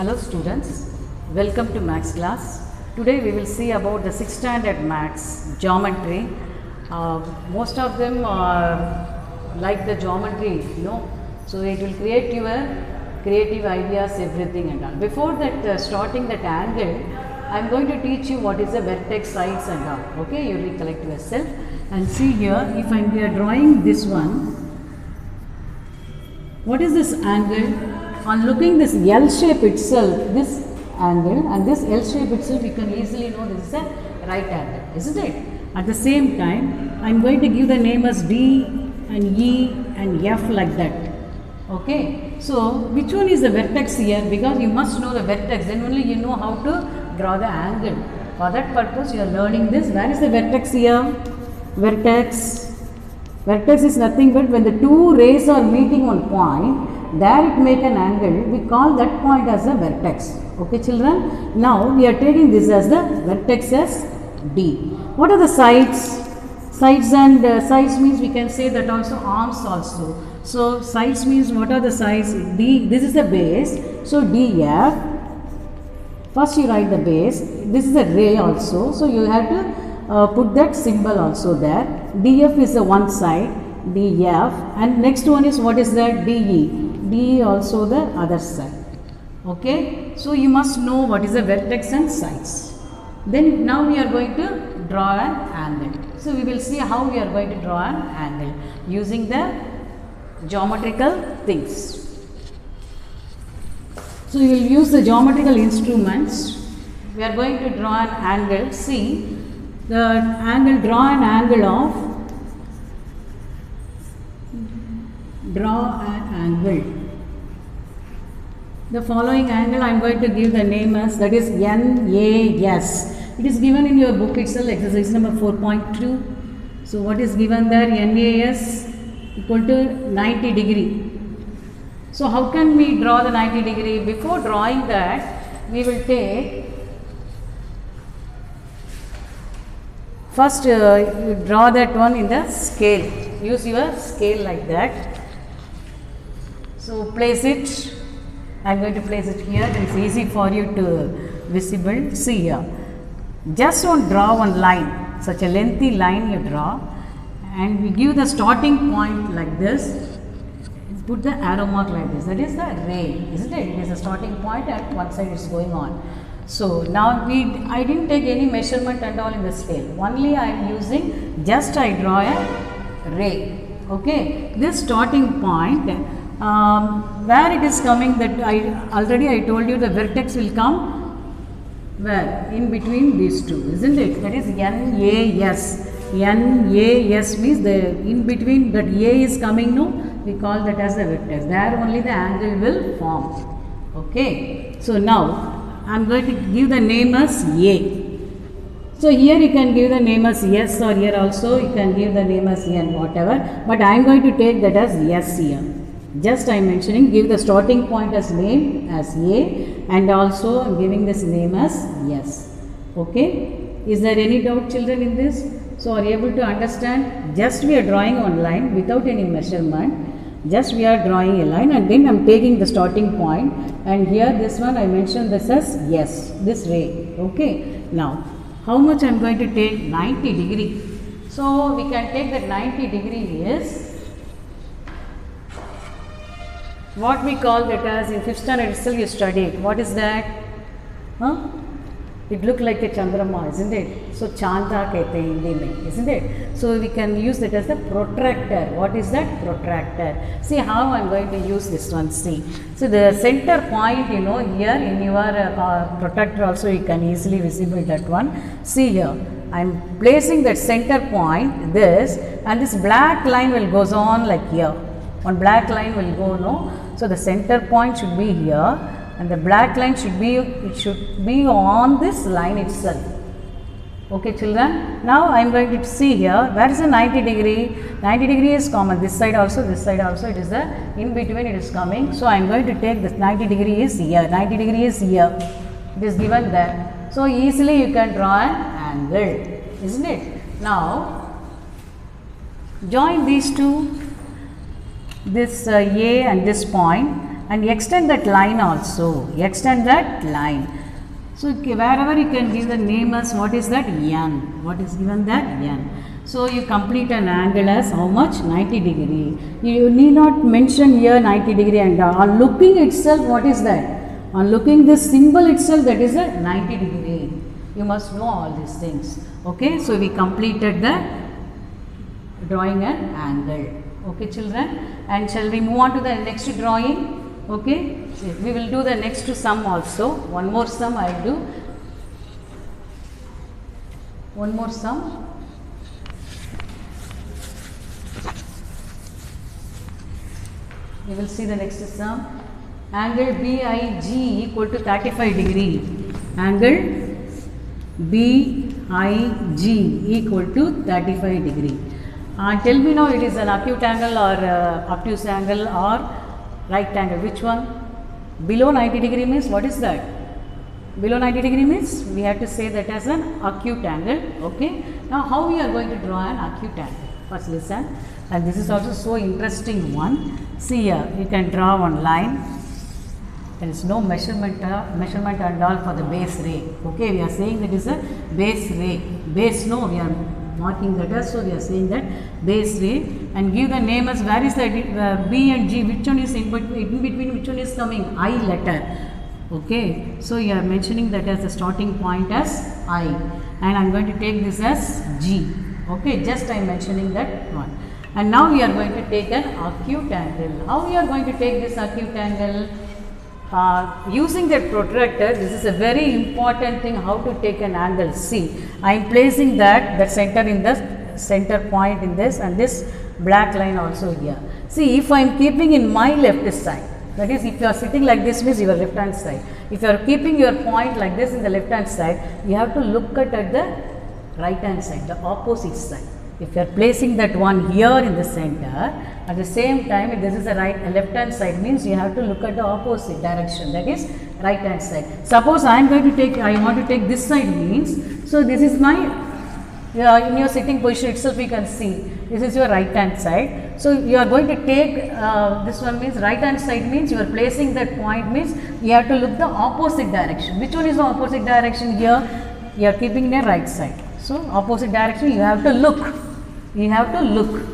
Hello students, welcome to Maths class. Today we will see about the 6th standard Maths geometry. Most of them like the geometry, so it will create your creative ideas, everything and all. Before that, starting that angle, I am going to teach you what is the vertex, sides and all. Okay, you recollect yourself and see here. If we are drawing this one, what is this angle? On looking this L shape itself, this angle and this L shape itself, you can easily know this is a right angle, isn't it? At the same time, I am going to give the name as D and E and F like that. Okay. So, which one is the vertex here? Because you must know the vertex, then only you know how to draw the angle. For that purpose, you are learning this. Where is the vertex here? Vertex is nothing but when the two rays are meeting on point, there it make an angle, we call that point as a vertex. Okay children, now we are taking this as the vertex as D. What are the sides? Sides and sides means we can say that also arms also. So sides means what are the sides? D, this is the base, so DF, first you write the base, this is a ray also, so you have to put that symbol also there. DF is the one side, DF, and next one is what is that? DE. DE also the other side. Okay, so you must know what is the vertex and sides. Then now we are going to draw an angle. So we will see how we are going to draw an angle using the geometrical things. So we will use the geometrical instruments. We are going to draw an angle. See the angle, draw an angle of, draw an angle. The following angle I am going to give the name as, that is NAS. It is given in your book itself, exercise number 4.2. So what is given there? NAS equal to 90 degree. So how can we draw the 90 degree? Before drawing that, we will take, first you draw that one in the scale. Use your scale like that. So place it. I am going to place it here. It is easy for you to visible. See here. Just don't draw one line. Such a lengthy line you draw, and we give the starting point like this. Put the arrow mark like this. That is the ray, isn't it? It is a starting point, and one side is going on. So now I didn't take any measurement and all in the scale. Only I am using, just I draw a ray. Okay. This starting point. Where it is coming, that I told you the vertex will come where? In between these two, isn't it? That is NAS. NAS means the in between that A is coming, no? We call that as the vertex. There only the angle will form. Okay. So now I am going to give the name as A. So here you can give the name as S, or here also you can give the name as N, whatever. But I am going to take that as S here. Just I am mentioning, give the starting point as name as A, and also I am giving this name as S. Okay. Is there any doubt children in this? So are you able to understand? Just we are drawing one line without any measurement. Just we are drawing a line, and then I am taking the starting point, and here this one I mentioned this as S, this ray. Okay. Now how much I am going to take? 90 degree. So we can take that 90 degree is what we call that as, in 5th standard itself you studied. What is that? It looked like a chandrama, isn't it? So chanda kehte hain Hindi mein, isn't it? So we can use that as the protractor. What is that? Protractor. See how I am going to use this one. See. So the center point, here in your protractor also you can easily visible that one. See here. I am placing that center point, this, and this black line will goes on like here. One black line will go, no? So the center point should be here, and the black line should be, it should be on this line itself. Okay children, now I am going to see here, where is the 90 degree? 90 degree is common, this side also, it is the, in between it is coming. So I am going to take this 90 degree is here, 90 degree is here, it is given there. So easily you can draw an angle, isn't it? Now join these two, this A and this point, and extend that line also. Extend that line. So wherever you can give the name as what is that? N. What is given that? N. So you complete an angle as how much? 90 degree. You need not mention here 90 degree angle. On looking itself, what is that? On looking this symbol itself, that is a 90 degree. You must know all these things. Okay, so we completed the drawing an angle. Okay, children, and shall we move on to the next drawing? Okay, we will do the next sum also. One more sum I will do. One more sum. We will see the next sum. Angle BIG equal to 35 degree. Angle BIG equal to 35 degree. Tell me now, it is an acute angle or obtuse angle or right angle? Which one? Below 90 degree means what is that? Below 90 degree means we have to say that as an acute angle. Okay. Now how we are going to draw an acute angle? First listen. And this is also so interesting one. See here, you can draw one line. There is no measurement and all for the base ray. Okay, we are saying that is a base ray. Base, no, we are marking that as, so we are saying that base ray, and give the name as, where is the B and G, which one is in between, which one is coming? I letter. Okay, so you are mentioning that as the starting point as I, and I am going to take this as G. Okay, just I am mentioning that one. And now we are going to take an acute angle. How we are going to take this acute angle? Using that protractor, this is a very important thing, how to take an angle. See, I am placing that center in the center point in this, and this black line also here. See, if I am keeping in my left side, that is, if you are sitting like this means your left hand side. If you are keeping your point like this in the left hand side, you have to look at the right hand side, the opposite side. If you are placing that one here in the center, at the same time, if this is the left hand side means you have to look at the opposite direction, that is right hand side. Suppose I am going to take, I want to take this side means, so this is my, in your sitting position itself you can see, this is your right hand side. So you are going to take, this one means right hand side means you are placing that point means you have to look the opposite direction. Which one is the opposite direction here? You are keeping the right side. So opposite direction you have to look. You have to look.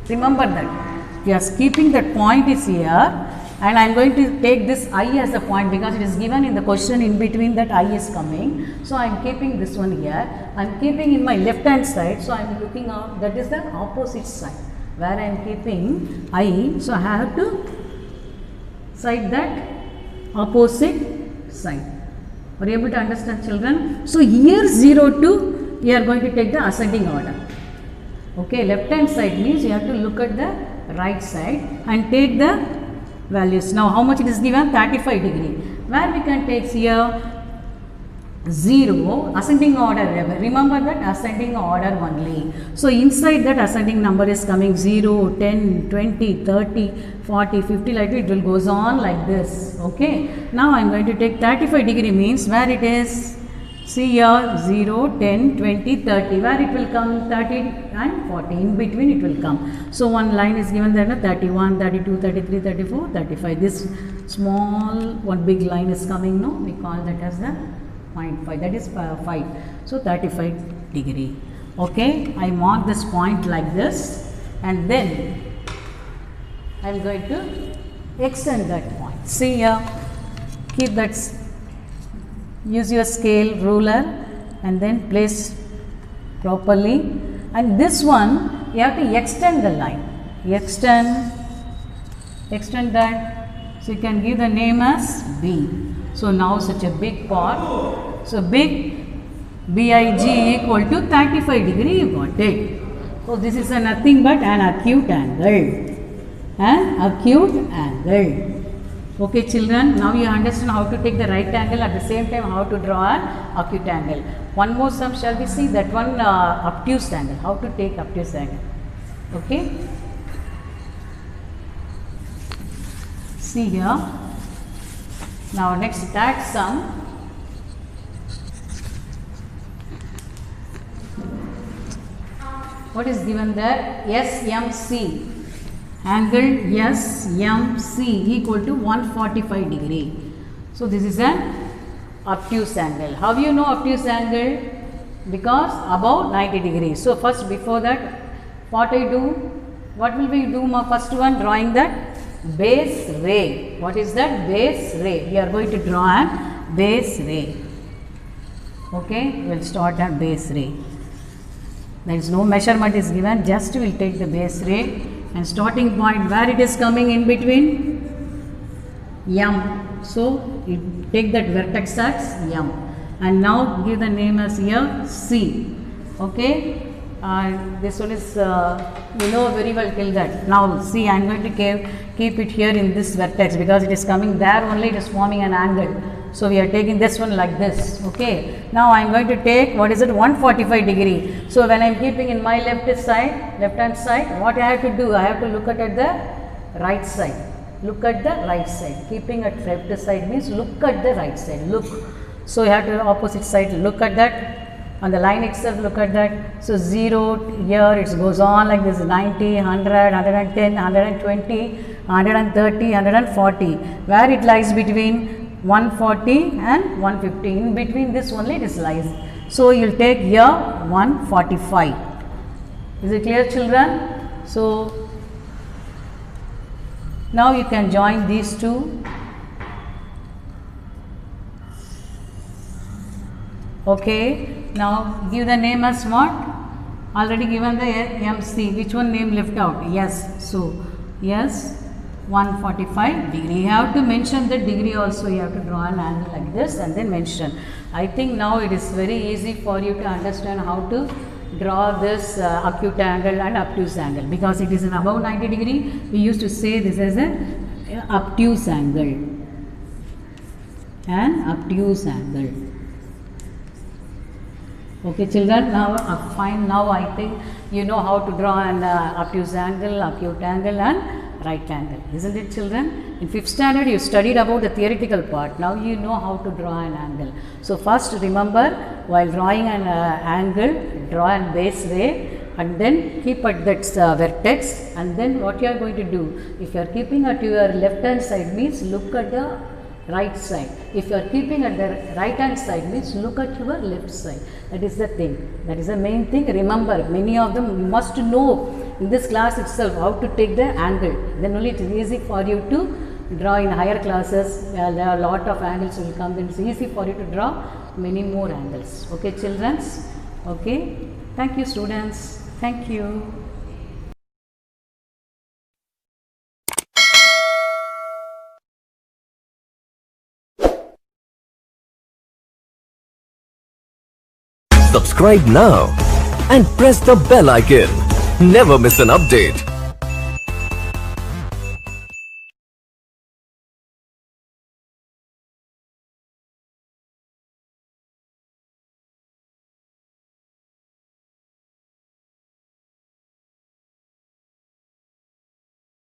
Remember that. You are keeping that point is here, and I am going to take this I as a point because it is given in the question in between that I is coming. So I am keeping this one here. I am keeping in my left hand side. So I am looking out, that is the opposite side where I am keeping I. So I have to side that opposite side. Are you able to understand, children? So here 0 to, you are going to take the ascending order. Okay, left hand side means you have to look at the right side and take the values. Now how much it is given? 35 degree. Where we can take here 0, ascending order. Remember that ascending order only. So inside that ascending number is coming 0, 10, 20, 30, 40, 50, like it will goes on like this. Okay. Now I am going to take 35 degree means where it is. See here 0, 10, 20, 30, where it will come 30 and 40, in between it will come. So one line is given there, 31, 32, 33, 34, 35. This small, one big line is coming, no? We call that as the 0.5, that is 5. So 35 degree. Okay, I mark this point like this, and then I am going to extend that point. See here, keep that. Use your scale, ruler, and then place properly. And this one, you have to extend the line. Extend that. So you can give the name as B. So now such a big part. So big BIG equal to 35 degree. You got it. So this is nothing but an acute angle. An acute angle. Okay, children, now you understand how to take the right angle, at the same time how to draw an acute angle. One more sum shall we see, that one obtuse angle, how to take obtuse angle. Okay. See here. Now next that sum. What is given there? SMC. angle SMC equal to 145 degree. So this is an obtuse angle. How you know obtuse angle? Because above 90 degrees. So first, before that, what I do? What will we do? My first one, drawing that base ray. What is that? Base ray. We are going to draw a base ray. Okay, we will start a base ray. There is no measurement is given, just we will take the base ray and starting point where it is coming in between M. So you take that vertex as M and now give the name as here C. Okay, this one is you know very well till that. Now see, I am going to keep it here in this vertex because it is coming there only, it is forming an angle. So we are taking this one like this. Okay, now I am going to take, what is it, 145 degree. So when I am keeping in my left hand side, what I have to do? I have to look at the right side. Look at the right side. Keeping at left side means look at the right side. Look. So you have to opposite side. Look at that. On the line itself, look at that. So 0 here, it goes on like this: 90, 100, 110, 120, 130, 140. Where it lies between 140 and 150. In between this only it is lies. So you will take here 145. Is it clear, children? So now you can join these two. Okay, now give the name as what? Already given the MC. Which one name left out? Yes. So yes, 145 degree. You have to mention the degree also. You have to draw an angle like this and then mention. I think now it is very easy for you to understand how to draw this acute angle and obtuse angle, because it is an above 90 degree. We used to say this as an obtuse angle. An obtuse angle. Okay, children, now fine. Now I think you know how to draw an obtuse angle, acute angle and right angle, isn't it, children? In 5th standard you studied about the theoretical part. Now you know how to draw an angle. So first remember, while drawing an angle, draw an base ray and then keep at that vertex, and then what you are going to do, if you are keeping at your left hand side means look at the right side. If you are keeping at the right hand side means look at your left side. That is the thing. That is the main thing. Remember, many of them you must know in this class itself how to take the angle. Then only it is easy for you to draw in higher classes. There are a lot of angles will come. Then it is easy for you to draw many more angles. Okay, children? Okay. Thank you, students. Thank you. Subscribe now and press the bell icon. Never miss an update.